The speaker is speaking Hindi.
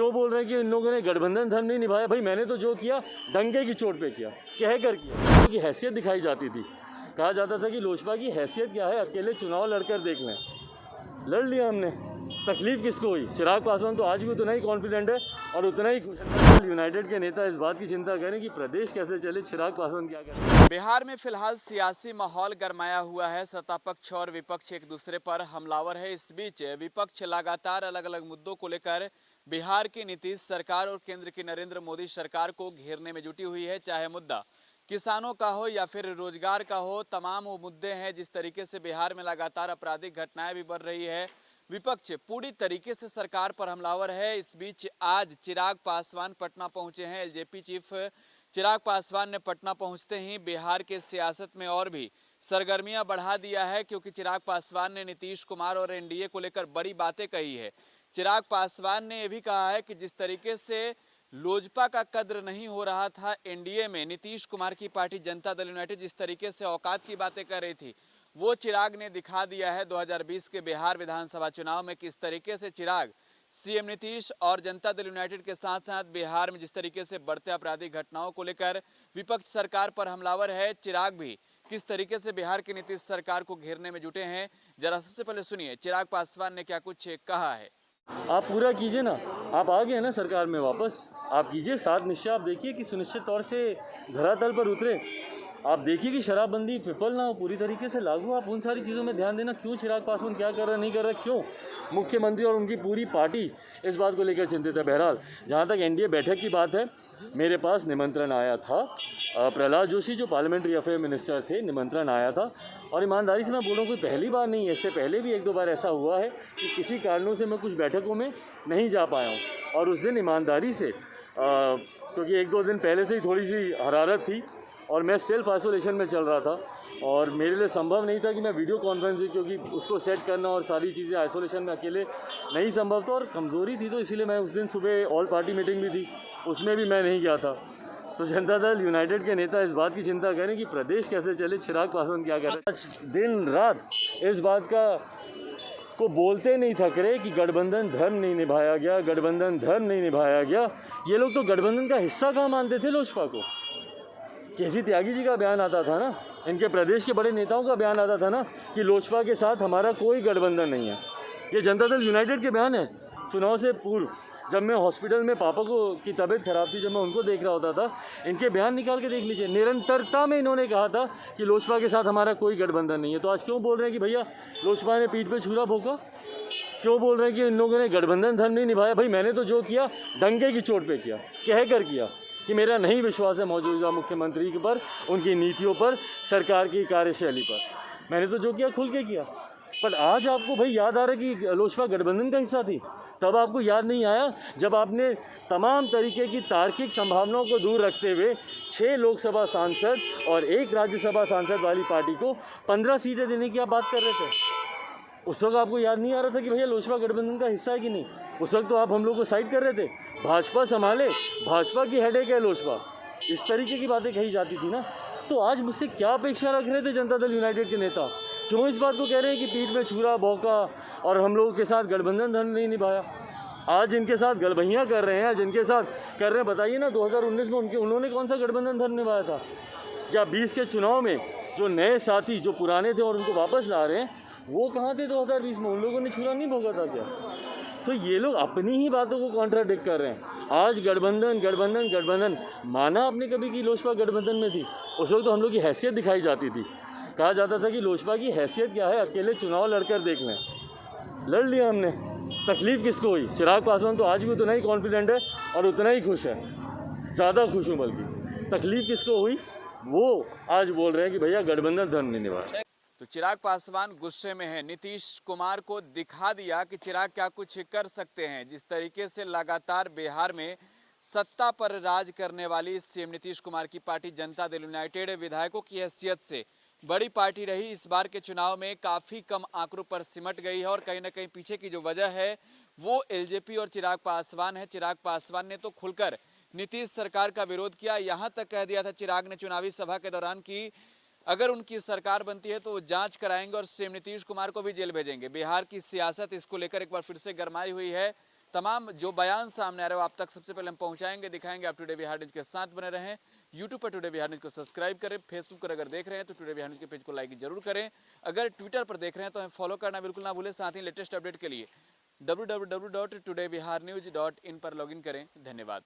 जो बोल रहे हैं कि इन लोगों ने गठबंधन धर्म नहीं निभाया, भाई मैंने तो जो किया डंके की चोट पे किया, कह कर किया। की हैसियत दिखाई जाती थी, कहा जाता था कि लोजपा की हैसियत क्या है, अकेले चुनाव लड़कर देख लें। लड़ लिया हमने, तकलीफ किसको हुई? चिराग पासवान तो आज भी उतना ही कॉन्फिडेंट है और उतना ही खुश है। यूनाइटेड के नेता इस बात की चिंता करें कि प्रदेश कैसे चले, चिराग पासवान क्या करें। बिहार में फिलहाल सियासी माहौल गरमाया हुआ है। सत्ता पक्ष और विपक्ष एक दूसरे पर हमलावर है। इस बीच विपक्ष लगातार अलग अलग मुद्दों को लेकर बिहार की नीतीश सरकार और केंद्र की नरेंद्र मोदी सरकार को घेरने में जुटी हुई है। चाहे मुद्दा किसानों का हो या फिर रोजगार का हो, तमाम वो मुद्दे हैं। जिस तरीके से बिहार में लगातार आपराधिक घटनाएं भी बढ़ रही है, विपक्ष पूरी तरीके से सरकार पर हमलावर है। इस बीच आज चिराग पासवान पटना पहुंचे हैं। एलजेपी चीफ चिराग पासवान ने पटना पहुंचते ही बिहार के सियासत में और भी सरगर्मियां बढ़ा दिया है, क्योंकि चिराग पासवान ने नीतीश कुमार और एनडीए को लेकर बड़ी बातें कही है। चिराग पासवान ने यह भी कहा है कि जिस तरीके से लोजपा का कद्र नहीं हो रहा था एनडीए में, नीतीश कुमार की पार्टी जनता दल यूनाइटेड जिस तरीके से औकात की बातें कर रही थी, वो चिराग ने दिखा दिया है। 2020 के बिहार विधानसभा चुनाव में किस तरीके से चिराग सीएम नीतीश और जनता दल यूनाइटेड के साथ साथ बिहार में जिस तरीके से बढ़ते आपराधिक घटनाओं को लेकर विपक्ष सरकार पर हमलावर है, चिराग भी किस तरीके से बिहार की नीतीश सरकार को घेरने में जुटे हैं। जरा सबसे पहले सुनिए चिराग पासवान ने क्या कुछ कहा है। आप पूरा कीजिए ना, आप आ गए ना सरकार में वापस, आप कीजिए 7 निश्चय। आप देखिए कि सुनिश्चित तौर से धरातल पर उतरे। आप देखिए कि शराबबंदी विफल ना हो, पूरी तरीके से लागू। आप उन सारी चीज़ों में ध्यान देना। क्यों चिराग पासवान क्या कर रहा है, नहीं कर रहा, क्यों मुख्यमंत्री और उनकी पूरी पार्टी इस बात को लेकर चिंतित है। बहरहाल जहाँ तक एनडीए बैठक की बात है, मेरे पास निमंत्रण आया था। प्रहलाद जोशी जो पार्लियामेंट्री अफेयर मिनिस्टर थे, निमंत्रण आया था। और ईमानदारी से मैं बोल रहा हूँ, कोई पहली बार नहीं है, इससे पहले भी 1-2 बार ऐसा हुआ है कि किसी कारणों से मैं कुछ बैठकों में नहीं जा पाया हूँ। और उस दिन ईमानदारी से क्योंकि 1-2 दिन पहले से ही थोड़ी सी हरारत थी और मैं सेल्फ आइसोलेशन में चल रहा था और मेरे लिए संभव नहीं था कि मैं वीडियो कॉन्फ्रेंस, क्योंकि उसको सेट करना और सारी चीज़ें आइसोलेशन में अकेले नहीं संभव था और कमज़ोरी थी, तो इसीलिए मैं उस दिन सुबह ऑल पार्टी मीटिंग भी थी, उसमें भी मैं नहीं गया था। तो जनता दल यूनाइटेड के नेता इस बात की चिंता करें कि प्रदेश कैसे चले, चिराग पासवान क्या करें। आज दिन रात इस बात को बोलते नहीं थक रहे कि गठबंधन धर्म नहीं निभाया गया, गठबंधन धर्म नहीं निभाया गया। ये लोग तो गठबंधन का हिस्सा कहाँ मानते थे लोजपा को। केसी त्यागी जी का बयान आता था ना, इनके प्रदेश के बड़े नेताओं का बयान आता था ना कि लोजपा के साथ हमारा कोई गठबंधन नहीं है। ये जनता दल यूनाइटेड के बयान है चुनाव से पूर्व। जब मैं हॉस्पिटल में पापा की तबीयत खराब थी, जब मैं उनको देख रहा होता था, इनके बयान निकाल के देख लीजिए। निरंतरता में इन्होंने कहा था कि लोजपा के साथ हमारा कोई गठबंधन नहीं है। तो आज क्यों बोल रहे हैं कि भैया लोजपा ने पीठ पे छुरा भोंका? क्यों बोल रहे हैं कि इन लोगों ने गठबंधन धर्म नहीं निभाया? भाई मैंने तो जो किया डंके की चोट पे किया, कह कर किया कि मेरा नहीं विश्वास है मौजूदा मुख्यमंत्री के पर, उनकी नीतियों पर, सरकार की कार्यशैली पर। मैंने तो जो किया खुल के किया। पर आज आपको भाई याद आ रहा है कि लोजपा गठबंधन का हिस्सा थी? तब आपको याद नहीं आया जब आपने तमाम तरीके की तार्किक संभावनाओं को दूर रखते हुए 6 लोकसभा सांसद और 1 राज्यसभा सांसद वाली पार्टी को 15 सीटें देने की आप बात कर रहे थे। उस वक्त आपको याद नहीं आ रहा था कि भैया लोजपा गठबंधन का हिस्सा है कि नहीं? उस वक्त तो आप हम लोग को साइड कर रहे थे, भाजपा संभाले, भाजपा की हेडेक है लोजपा, इस तरीके की बातें कही जाती थी ना। तो आज मुझसे क्या अपेक्षा रख रहे थे जनता दल यूनाइटेड के नेता? क्यों इस बात को कह रहे हैं कि पीठ में छुरा भौंका और हम लोगों के साथ गठबंधन धर्म नहीं निभाया? आज इनके साथ गलबहियाँ कर रहे हैं, जिनके साथ कर रहे हैं, बताइए ना 2019 में उन्होंने कौन सा गठबंधन धर्म निभाया था? या 20 के चुनाव में जो नए साथी जो पुराने थे और उनको वापस ला रहे हैं, वो कहाँ थे 2020 में? उन लोगों ने छुरा नहीं भोगा था क्या? तो ये लोग अपनी ही बातों को कॉन्ट्राडिक्ट कर रहे हैं। आज गठबंधन गठबंधन गठबंधन माना आपने कभी कि लोजपा गठबंधन में थी? उस वक्त तो हम लोग की हैसियत दिखाई जाती थी, कहा जाता था कि लोजपा की हैसियत क्या है, अकेले चुनाव लड़कर देख लें। लड़ लिया हमने, तकलीफ किसको हुई? चिराग पासवान तो आज भी उतना ही कॉन्फिडेंट है और उतना ही खुश है, ज़्यादा खुश हूँ बल्कि। तकलीफ किसको हुई वो आज बोल रहे हैं कि भैया गठबंधन धर्म नहीं निभाया। तो चिराग पासवान गुस्से में है। नीतीश कुमार को दिखा दिया कि चिराग क्या कुछ कर सकते हैं। जिस तरीके से लगातार बिहार में सत्ता पर राज करने वाली सीएम नीतीश कुमार की पार्टी जनता दल यूनाइटेड विधायकों की हैसियत से बड़ी पार्टी रही, इस बार के चुनाव में काफी कम आंकड़ों पर सिमट गई है। और कहीं ना कहीं पीछे की जो वजह है वो एलजेपी और चिराग पासवान है। चिराग पासवान ने तो खुलकर नीतीश सरकार का विरोध किया। यहाँ तक कह दिया था चिराग ने चुनावी सभा के दौरान कि अगर उनकी सरकार बनती है तो वो जांच कराएंगे और सीएम नीतीश कुमार को भी जेल भेजेंगे। बिहार की सियासत इसको लेकर एक बार फिर से गरमाई हुई है। तमाम जो बयान सामने आ रहे हो आप तक सबसे पहले हम पहुंचाएंगे, दिखाएंगे। आप टुडे बिहार न्यूज के साथ बने रहें। यूट्यूब पर टुडे बिहार न्यूज को सब्सक्राइब करें, फेसबुक पर अगर देख रहे हैं तो टुडे बिहार न्यूज के पेज को लाइक जरूर करें। अगर ट्विटर पर देख रहे हैं तो हमें फॉलो करना बिल्कुल ना भूलें। साथ ही लेटेस्ट अपडेट के लिए www.todaybiharnews.in पर लॉगिन करें। धन्यवाद।